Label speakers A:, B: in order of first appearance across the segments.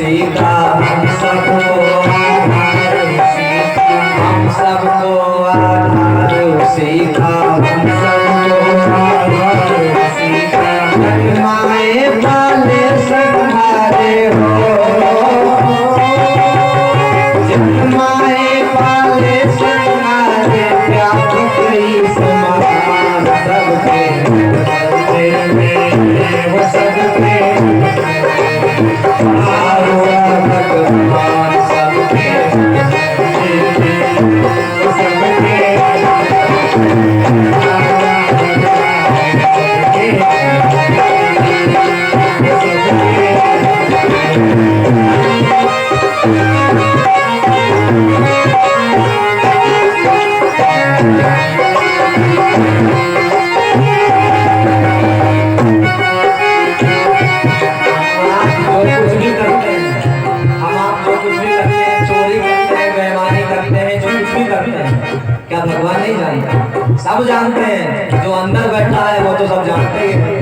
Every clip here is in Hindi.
A: सीता हम सबको आधार सीता हम सबको सीता माए पाले सहारे हो माए पाले सहारे त्याग कई समान सबके वो सबके भगवान सबके क्या भगवान नहीं जानते? सब जानते हैं, जो अंदर बैठा है वो तो सब जानते हैं।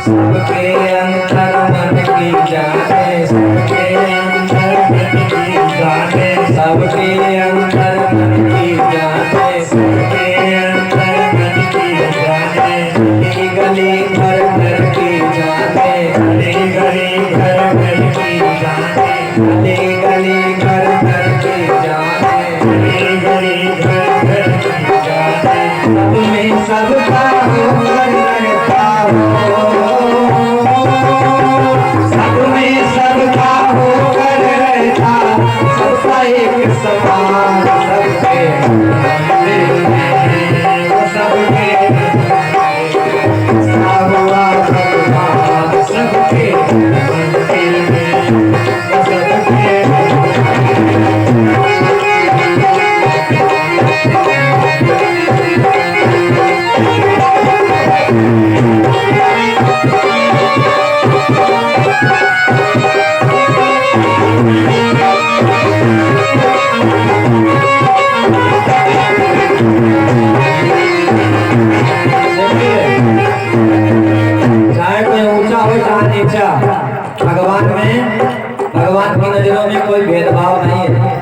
A: सबके अंदर मन की जाने, सबके अंदर मन की जाने, सबके अंदर मन की जाने, सबके अंदर मन की जाने, गली गली घर घर की जाने, गली गली घर घर की जाने, गली गली घर घर की जाने, गली गली घर घर की जाने, सब में सबका होकर रहता हो, सब में सबका होकर रहता, सबका एक समान सबके सबके हुआ भगवान सबके भगवान में, भगवान की नजरों में कोई भेदभाव नहीं है।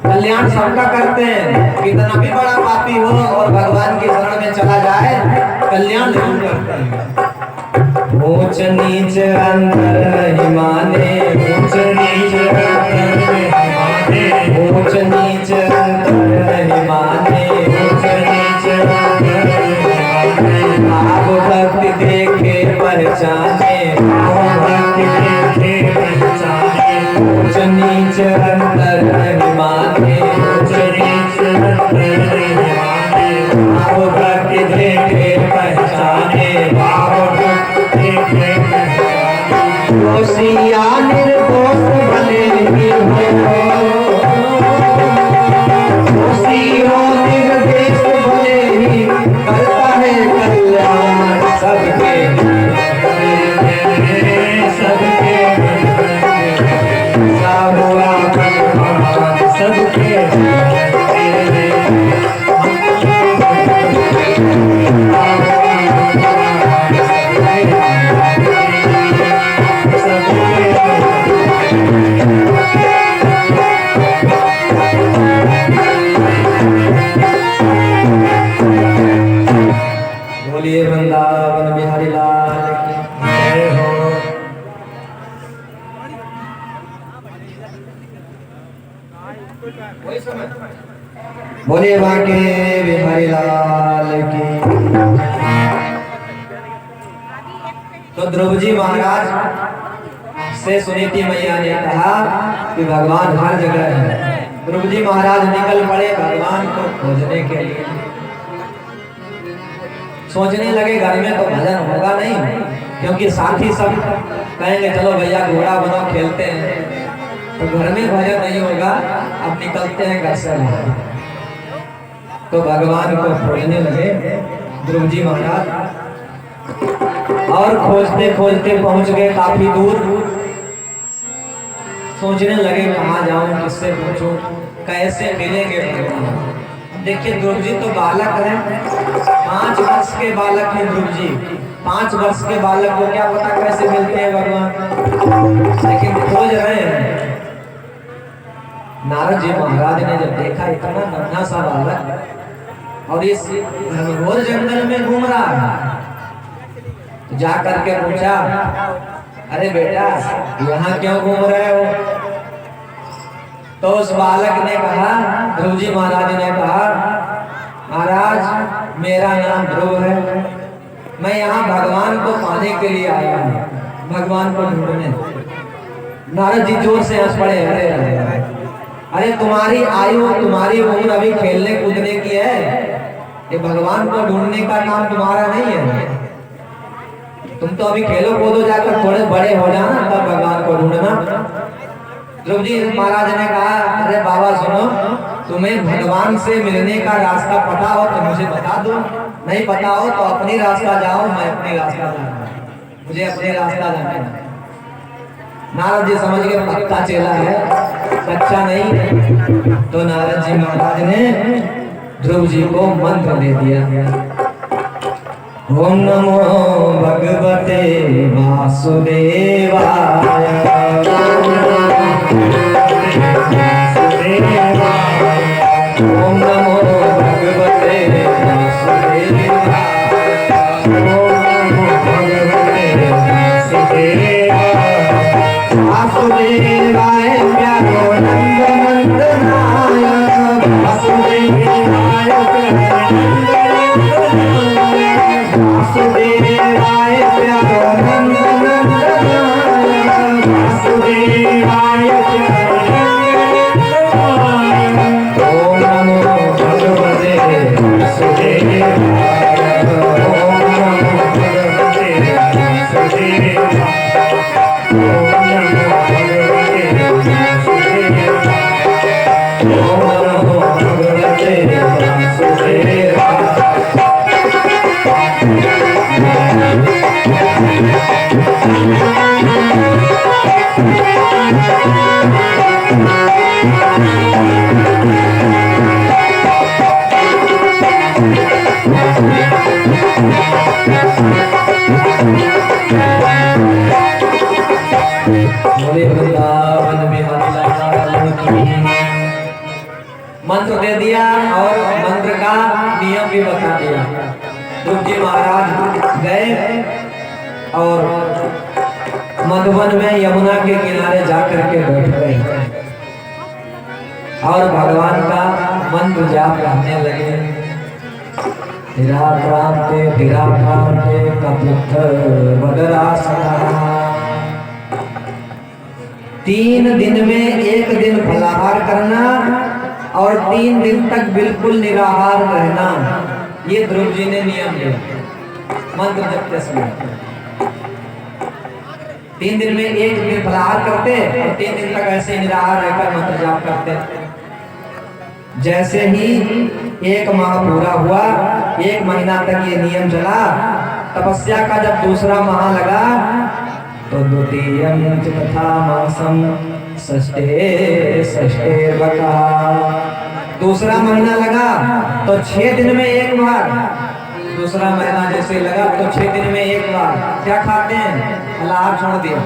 A: कल्याण सबका करते हैं, कितना भी बड़ा पापी हो और भगवान की शरण में चला जाए कल्याण जरूर करते हैं। ऊंच नीच अंतर नहीं माने, ऊंच नीच अंतर नहीं माने, ऊंच नीच अंतर नहीं माने, ऊंच नीच अंतर नहीं माने, भाव भक्ति देखे पहचाने, भाव भक्ति देखे पहचाने, ऊंच नीच अंतर नहीं माने, ऊंच नीच अंतर नहीं माने, भाव भक्ति देखे पहचाने, भाव भक्ति देखे पहचाने, दोषिया निर्दोष भले ही हो, दोषी हो निर्देश भले ही करता है कल्याण सबके सबके हुआ भगवान सबके बोलिए वृंदावन बिहारी लाल की जय हो। बोलिए बांके बिहारी लाल की। तो ध्रुव जी महाराज से सुनीति मैया ने कहा कि भगवान हर जगह है। ध्रुव जी महाराज निकल पड़े भगवान को खोजने के लिए। सोचने लगे घर में तो भजन होगा नहीं, क्योंकि साथी सब कहेंगे चलो भैया घोड़ा बनो खेलते हैं, तो घर में भजन नहीं होगा, अब निकलते हैं घर से। तो भगवान को खोजने लगे ध्रुव जी महाराज, और खोजते खोजते पहुंच गए काफी दूर। सोचने लगे कहाँ जाऊं, किससे पूछूं, कैसे मिलेंगे भगवान। देखिए ध्रुव जी तो बालक है, 5 वर्ष के बालक हैं ध्रुव जी। 5 वर्ष के बालक को क्या पता कैसे मिलते हैं भगवान, लेकिन खोज रहे हैं। नारद जी महाराज ने जब देखा इतना नन्हा सा बालक और इस घनघोर जंगल में घूम रहा है, तो जा करके पूछा, अरे बेटा यहाँ क्यों घूम रहे हो? तो उस बालक ने कहा, ध्रुव जी महाराज ने कहा, महाराज मेरा नाम ध्रुव है, मैं यहाँ भगवान को पाने के लिए आया हूँ, भगवान को ढूंढने। नारद जी जोर से हंस पड़े, अरे तुम्हारी आयु तुम्हारी उम्र अभी खेलने कूदने की है, ये भगवान को ढूंढने का काम तुम्हारा नहीं है। तुम तो अभी खेलो कूदो, जाकर थोड़े बड़े हो जाना तब भगवान को ढूंढना। ध्रुव जी महाराज ने कहा, अरे बाबा सुनो, तुम्हें भगवान से मिलने का रास्ता पता हो तो मुझे बता दो, नहीं पता हो तो अपनी रास्ता जाओ, मैं अपनी रास्ता जाऊंगा, मुझे अपने रास्ता जाना है। नारद जी समझ के पक्का चेला है, सच्चा नहीं। तो नारद जी महाराज ने ध्रुव जी को मंत्र दे दिया, ओम नमो भगवते वासुदेवाय, ओम नमो भगवते वासुदेवाय, वासुदेवाय प्यारो नंद नंदनाय, वासुदेवाय वासुदेवाय प्यारो नंद नंदनाय, वासुदेवाय ओम नमो भगवते वासुदेवाय, ओम नमो भगवते वासुदेवाय, ओम नमो भगवते वासुदेवाय, ओम नमो भगवते वासुदेवाय। मंत्र दे दिया और मंत्र का नियम भी बता दिया। ध्रुव जी महाराज गए और मधुवन में यमुना के किनारे जाकर के बैठ गए और भगवान का मंत्र जाप करने लगे। धीरा क्रांते कपित्थ वदरासना। 3 दिन में 1 दिन फलाहार करना और 3 दिन तक बिल्कुल निराहार रहना, ये ध्रुव जी ने नियम दिया मंत्र जपते समय। 3 दिन में 1 दिन फलाहार करते और 3 दिन तक ऐसे निराहार रहकर मंत्र जाप करते। जैसे ही 1 माह पूरा हुआ, 1 महीना तक ये नियम चला। तपस्या का जब दूसरा माह लगा तो द्वितीयं तथा मासम षष्ठे बका। दूसरा महीना लगा तो 6 दिन में 1 बार। दूसरा महीना जैसे लगा तो 6 दिन में 1 बार क्या खाते हैं? फलाहार छोड़ दिया।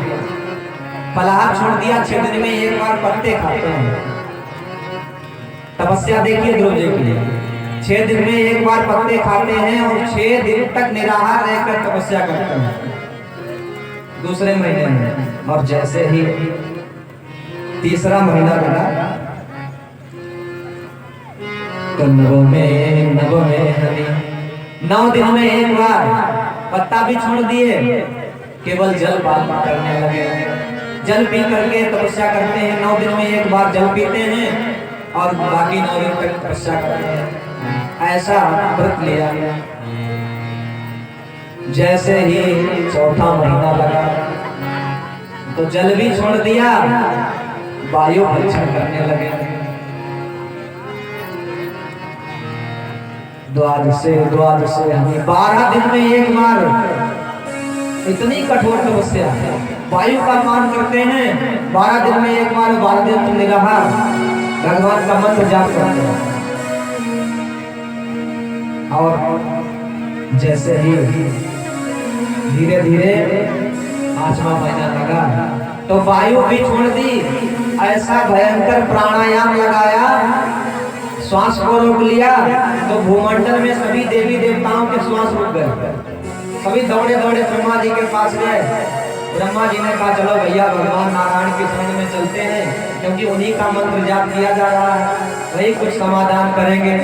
A: फलाहार छोड़ दिया, 6 दिन में 1 बार पत्ते खाते हैं। तपस्या देखिए ध्रुव जी की, 6 दिन में 1 बार पत्ते खाते हैं और 6 दिन तक निराहार रहकर तपस्या करते हैं दूसरे महीने में। और जैसे ही तीसरा महीना लगा तो 9 दिन में 1 बार पत्ता भी छोड़ दिए, केवल जल पान करने लगे। जल पी करके तपस्या करते हैं। 9 दिन में 1 बार जल पीते हैं और बाकी 9 दिन तक तपस्या करते हैं। ऐसा व्रत लिया। जैसे ही चौथा महीना लगा तो जल भी छोड़ दिया, वायु भक्षण करने लगे। द्वादश से 12 दिन में 1 बार। इतनी कठोर तपस्या, वायु का मान करते हैं। 12 दिन में 1 बार, 12 दिन तुम निराहार भगवान का मंत्र जाप करते हैं। और जैसे ही धीरे धीरे 5वां महीना लगा तो वायु भी छोड़ दी, ऐसा भयंकर प्राणायाम लगाया, श्वास को रोक लिया तो भूमंडल में सभी देवी देवताओं के श्वास रुक गए। सभी दौड़े दौड़े ब्रह्मा जी के पास गए। ब्रह्मा जी ने कहा चलो भैया भगवान नारायण के शरण में चलते हैं, क्योंकि उन्हीं का मंत्र जाप किया जा रहा है, वही कुछ समाधान करेंगे।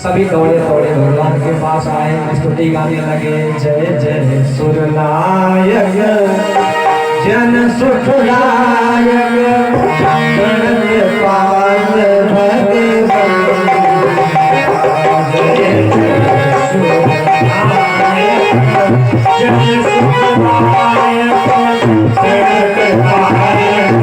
A: सभी दौड़े दौड़े भगवान के पास आए, स्तुति गाने लगे, जय जय सुरनायक जन सुखदायक पाल भगवान, जन सुखदायक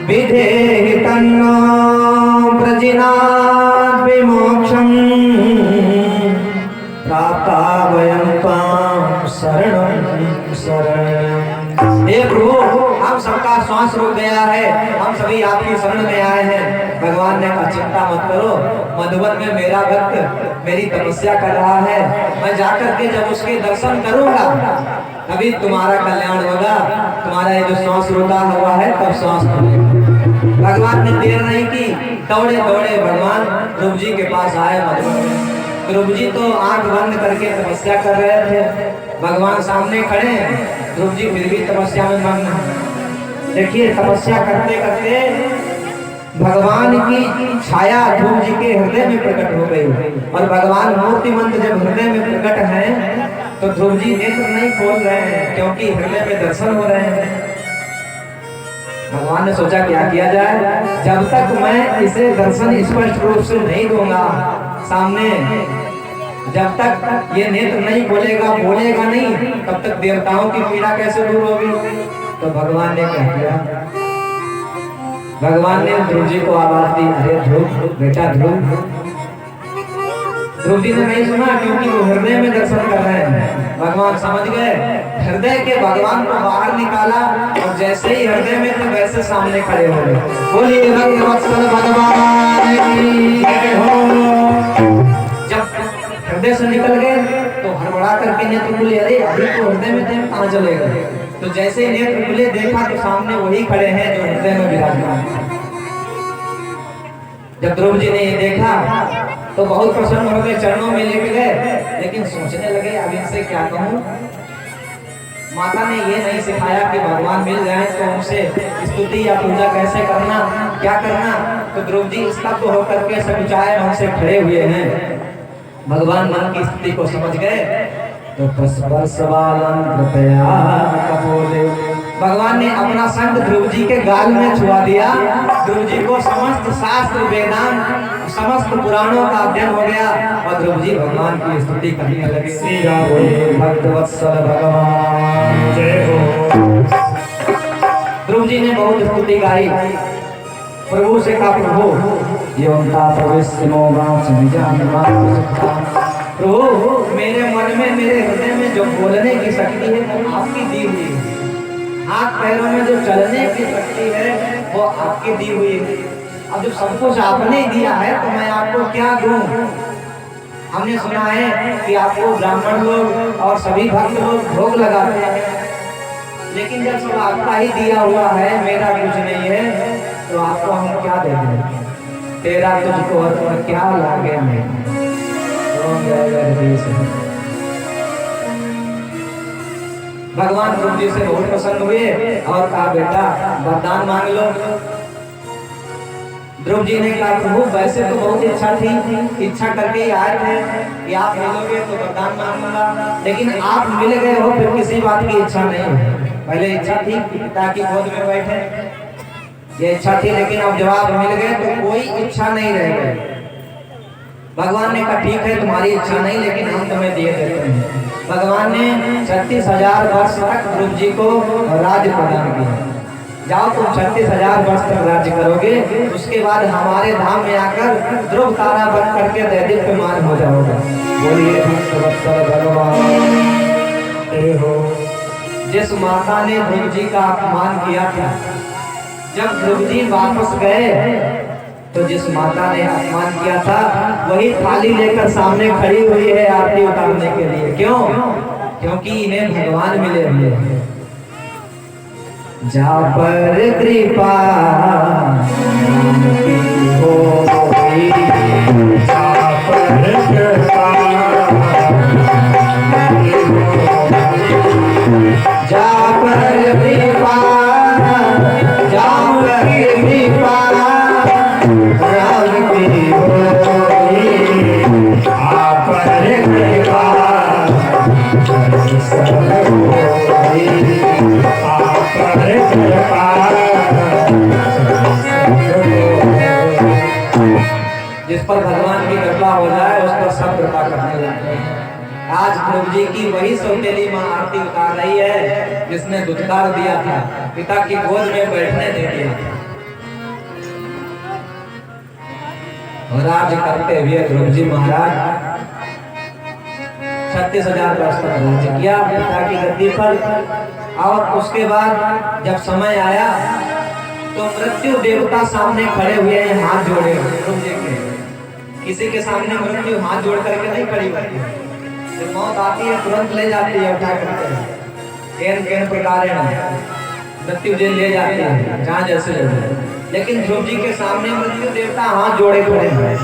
A: विधेहि तन्नो व्रजिनात् विमोक्षम् प्राप्ता वयं त्वां शरणं शरणं। हे प्रभु, हम सबका श्वास रुक गया है, हम सभी आपकी शरण में आए हैं। भगवान ने कहा चिंता मत करो, मधुबन में मेरा भक्त मेरी तपस्या कर रहा है, मैं जाकर के जब उसके दर्शन करूंगा तभी तुम्हारा कल्याण होगा, तुम्हारा ये जो श्वास रुका हुआ है तब श्वास खुलेगा। भगवान ने देर नहीं की, दौड़े दौड़े भगवान ध्रुव जी के पास आए मधुबन में। ध्रुव जी तो आंख बंद करके तपस्या कर रहे थे, भगवान सामने खड़े हैं, ध्रुव जी फिर भी तपस्या में मग्न हैं। देखिए तपस्या करते करते भगवान की छाया ध्रुव जी के हृदय में प्रकट हो गई, और भगवान मूर्तिमंत जब हृदय में प्रकट हैं तो ध्रुव जी नेत्र नहीं खोल रहे हैं, क्योंकि हृदय में दर्शन हो रहे हैं। भगवान ने सोचा क्या किया जाए, जब तक मैं इसे दर्शन स्पष्ट रूप से नहीं दूंगा सामने, जब तक ये नेत्र नहीं खोलेगा, बोलेगा नहीं, तब तक देवताओं की पीड़ा कैसे दूर होगी। तो भगवान ने क्या किया, भगवान ने ध्रुव जी को आवाज दी, अरे ध्रुव बेटा ध्रुव। ध्रुव जी ने नहीं सुना, क्योंकि वो हृदय में दर्शन कर रहे हैं। भगवान समझ गए, हृदय के भगवान को बाहर निकाला, और जैसे ही हृदय में थे वैसे सामने खड़े हो गए। बोलिए भक्तवत्सल भगवान की जय हो। जब हृदय से निकल गए तो हड़बड़ा करके नेत्र खुले, अरे अभी तो हृदय में थे, कहाँ चले गए। तो जैसे ही नेत्र खुले देखा तो सामने वही खड़े हैं जो हृदय में विराजमान। जब ध्रुव जी ने ये देखा तो बहुत प्रसन्न हो गए, चरणों में लेके गए, लेकिन सोचने लगे अब इनसे क्या कहूँ। माता ने ये नहीं सिखाया कि भगवान मिल जाए तो उनसे स्तुति या पूजा कैसे करना, क्या करना। तो ध्रुव जी स्तब्ध होकर के सकुचाए मन से खड़े हुए हैं। भगवान मन की स्थिति को समझ गए तो भगवान ने अपना संग ध्रुव जी के गाल में छुआ दिया। ध्रुव जी को समस्त शास्त्र वेदांत समस्त पुराणों का अध्ययन हो गया, और ध्रुव जी भगवान की स्तुति करने लगे। श्री राम भक्तवत्सल भगवान जय हो। ध्रुव जी ने बहुत स्तुति गाई, प्रभु से कहा प्रभु योंता प्रवेशमो वाच प्रभु मेरे मन में मेरे हृदय में जो बोलने की शक्ति है वो आपकी दी हुई है, हाथ पैरों में जो चलने की शक्ति है वो आपकी दी हुई है। अब जब सब कुछ आपने दिया है तो मैं आपको क्या दूं। हमने सुना है कि आपको ब्राह्मण लोग और सभी भक्त लोग भोग लगाते हैं, लेकिन जब सब आपका ही दिया हुआ है, मेरा कुछ नहीं है, तो आपको हम क्या दे दें? तेरा तुझको और क्या लागे मैं। भगवान ध्रुव जी से बहुत प्रसन्न हुए और कहा बेटा वरदान मांग लो। ध्रुव जी ने कहा प्रभु वैसे तो बहुत इच्छा थी, इच्छा करके ही आए थे कि आप मिलोगे तो वरदान मांगूंगा, लेकिन आप मिल गए हो फिर किसी बात की इच्छा नहीं है। पहले इच्छा थी पिता की गोद में बैठे, ये इच्छा थी, लेकिन अब जब आप मिल गए तो कोई इच्छा नहीं रह गई। भगवान ने कहा ठीक है तुम्हारी इच्छा नहीं, लेकिन हम तुम्हें दिए देते हैं। भगवान ने 36,000 वर्ष तक ध्रुव जी को राज्य प्रदान किया। जाओ तुम 36,000 वर्ष तक राज्य करोगे, उसके बाद हमारे धाम में आकर ध्रुव तारा बन करके दैदीप्यमान हो जाओगे। बोलिए भगवान हो। जिस माता ने ध्रुव जी का अपमान किया था, जब ध्रुव जी वापस गए तो जिस माता ने अपमान किया था वही थाली लेकर सामने खड़ी हुई है आरती उतारने के लिए। क्यों? क्योंकि इन्हें भगवान मिले हुए हैं। जा पर कृपा हो जा पर कृपा, जा पर कृपा, जा पर कृपा राम की होई, आप पर कृपा सब होई, आप पर कृपा। जिस पर भगवान की कृपा हो जाए उस पर सब कृपा करने लगते हैं। आज ध्रुव जी की वही सौतेली मां आरती उतार रही है जिसने दुत्कार दिया था, पिता की गोद में बैठने दे दिया था। राज करते हुए ध्रुव जी महाराज 36,000 वर्ष तक राज्य किया पिता की गद्दी पर। और उसके बाद जब समय आया तो मृत्यु देवता सामने खड़े हुए हैं, हाथ जोड़े ध्रुव जी के। किसी के सामने मृत्यु हाथ जोड़ करके नहीं खड़ी होती, जब मौत आती है तुरंत ले जाती है, उठा करते हैं केन केन प्रकार मृत्यु जी ले जाती है जहाँ जैसे ले जाए। लेकिन ध्रुव जी के सामने मृत्यु देवता हाथ जोड़े खड़े हैं,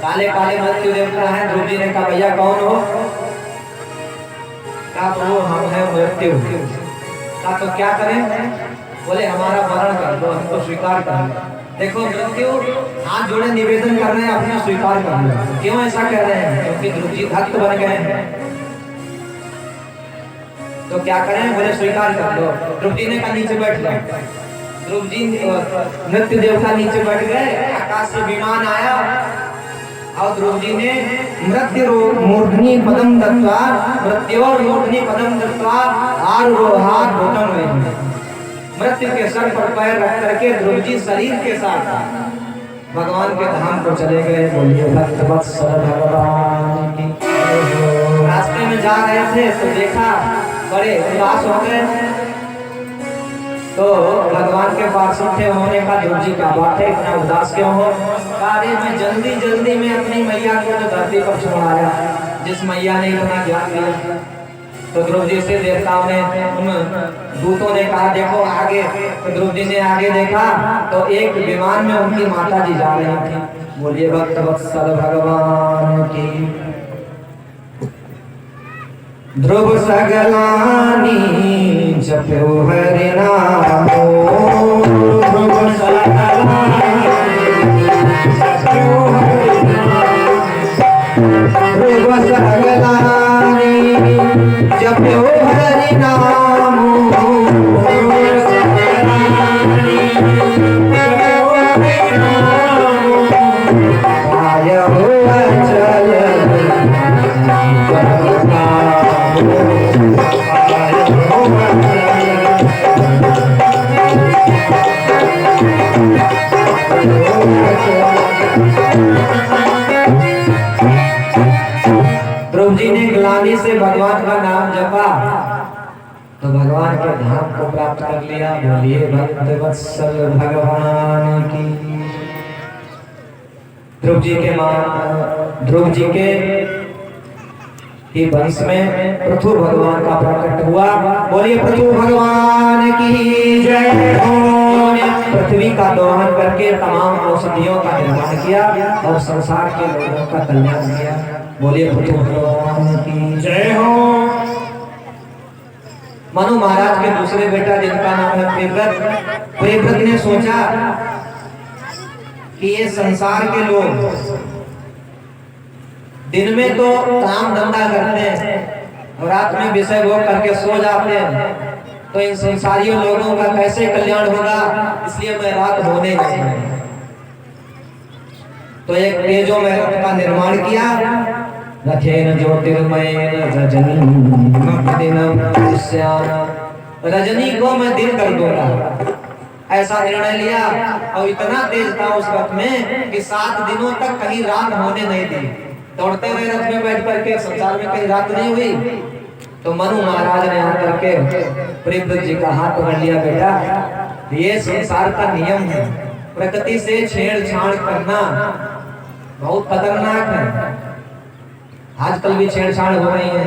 A: काले काले मृत्यु देवता हैं। ध्रुव जी ने कहा भैया कौन हो? कहा प्रभु हम हैं मृत्यु। कहा तो क्या करें? बोले हमारा वरण कर दो, हमको स्वीकार कर लो। देखो मृत्यु हाथ जोड़े निवेदन कर रहे हैं अपना स्वीकार कर लो। क्यों ऐसा कह रहे हैं? क्योंकि ध्रुव जी भक्त बन गए हैं। तो क्या करें? बोले स्वीकार कर लो। ध्रुव जी ने कहा नीचे बैठ जाओ। ध्रुव जी मृत्यु देवता नीचे बैठ गए, आकाश से विमान आया और ध्रुव जी ने मृत्यु मूर्धनि पदम दत्वा, मृत्यु और मूर्धनि पदम दत्वा आरोहार भूतम हुए। मृत्यु के सर पर पैर रख करके ध्रुव जी शरीर के साथ भगवान के धाम को चले गए। बोलिए भक्त वत्सल भगवान की। रास्ते में जा रहे थे तो देखा बड़े उदास हो गए, तो भगवान के पास थे, उन्होंने कहा ध्रुव जी क्या बात है, इतना उदास क्यों हो? अरे मैं जल्दी जल्दी में अपनी मैया को तो धरती पर छोड़ाया, जिस मैया ने इतना ज्ञान दिया। तो ध्रुव जी से देवताओं ने, उन दूतों ने कहा देखो आगे। तो ध्रुव जी ने आगे देखा तो एक विमान में उनकी माता जी जा रही थी। बोलिए भक्त वत्सल भगवान की। ध्रुव सगलानी जप्यो हरि नामो, ध्रुव सगलानी जप्यो हरि नामो, ध्रुव सगलानी जप्यो हरि नामो, ध्रुव सगलानी जप्यो हरि नामो, आयो अचल ध्रुव जी ने ग्लानि से भगवान का नाम जपा तो भगवान के धाम को प्राप्त कर लिया। बोलिए भक्त वत्सल भगवान की। ध्रुव जी के कि वंश में पृथु भगवान का प्रकट हुआ। बोलिए पृथु भगवान की जय हो। उन्होंने पृथ्वी का दोहन करके तमाम औषधियों का निर्माण किया और संसार के लोगों का कल्याण किया। बोलिए पृथु भगवान की जय हो। मनु महाराज के दूसरे बेटा जिनका नाम है प्रियव्रत, प्रियव्रत ने सोचा कि ये संसार के लोग दिन में तो काम धंधा करते हैं और रात में विषय भोग करके सो जाते हैं, तो इन संसारियों लोगों का कैसे कल्याण होगा, इसलिए मैं रात होने नहीं दूंगा। तो एक तेजो में रथ का निर्माण किया। रथेन ज्योतिर्मयेन रजनी को मैं दिन कर दूंगा, ऐसा निर्णय लिया। और इतना तेज था उस रथ में कि 7 दिनों तक कहीं रात होने नहीं दी। दौड़ते रहे रथ में बैठ करके, संसार में कहीं रात नहीं हुई। तो मनु महाराज ने आकर के प्रियव्रत जी का हाथ पकड़ लिया, बेटा ये संसार का नियम है, प्रकृति से छेड़छाड़ करना बहुत खतरनाक है। आजकल भी छेड़छाड़ हो रही है,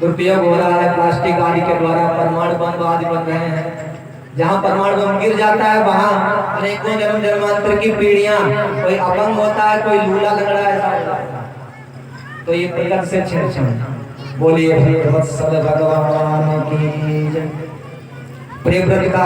A: दुरुपयोग हो रहा है प्लास्टिक आदि के द्वारा, परमाणु बम आदि बन रहे हैं। जहाँ परमाणु बम गिर जाता है वहाँ अनेकों जन्म जन्मांतर की पीढ़ियां, कोई अपंग होता है, कोई लूला लंगड़ा ऐसा, तो ये प्रकृति से छेड़छाड़। बोलिए भगवत्सल भगवान की जय। प्रियव्रत का